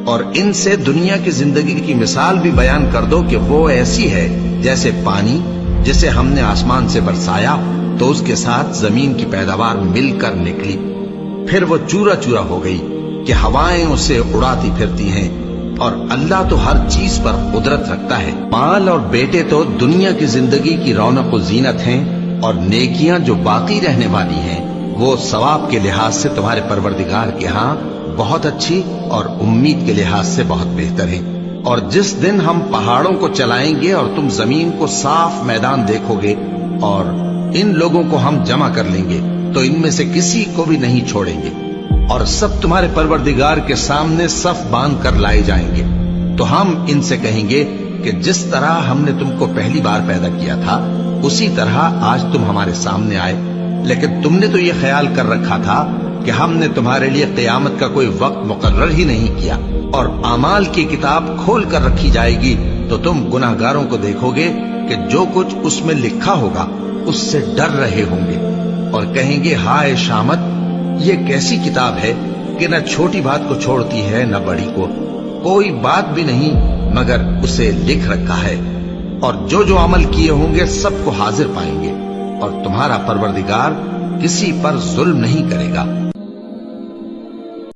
اور ان سے دنیا کی زندگی کی مثال بھی بیان کر دو کہ وہ ایسی ہے جیسے پانی جسے ہم نے آسمان سے برسایا تو اس کے ساتھ زمین کی پیداوار مل کر نکلی، پھر وہ چورا چورا ہو گئی کہ ہوائیں اسے اڑاتی پھرتی ہیں، اور اللہ تو ہر چیز پر قدرت رکھتا ہے۔ مال اور بیٹے تو دنیا کی زندگی کی رونق و زینت ہیں، اور نیکیاں جو باقی رہنے والی ہیں وہ ثواب کے لحاظ سے تمہارے پروردگار کے ہاں بہت اچھی اور امید کے لحاظ سے بہت بہتر ہیں۔ اور جس دن ہم پہاڑوں کو چلائیں گے اور تم زمین کو صاف میدان دیکھو گے اور ان لوگوں کو ہم جمع کر لیں گے تو ان میں سے کسی کو بھی نہیں چھوڑیں گے، اور سب تمہارے پروردگار کے سامنے صف باندھ کر لائے جائیں گے۔ تو ہم ان سے کہیں گے کہ جس طرح ہم نے تم کو پہلی بار پیدا کیا تھا اسی طرح آج تم ہمارے سامنے آئے، لیکن تم نے تو یہ خیال کر رکھا تھا کہ ہم نے تمہارے لیے قیامت کا کوئی وقت مقرر ہی نہیں کیا، اور اعمال کی کتاب کھول کر رکھی جائے گی تو تم گناہگاروں کو دیکھو گے کہ جو کچھ اس میں لکھا ہوگا اس سے ڈر رہے ہوں گے، اور کہیں گے ہائے شامت، یہ کیسی کتاب ہے کہ نہ چھوٹی بات کو چھوڑتی ہے نہ بڑی کو، کوئی بات بھی نہیں مگر اسے لکھ رکھا ہے، اور جو جو عمل کیے ہوں گے سب کو حاضر پائیں گے، اور تمہارا پروردگار کسی پر ظلم نہیں کرے گا۔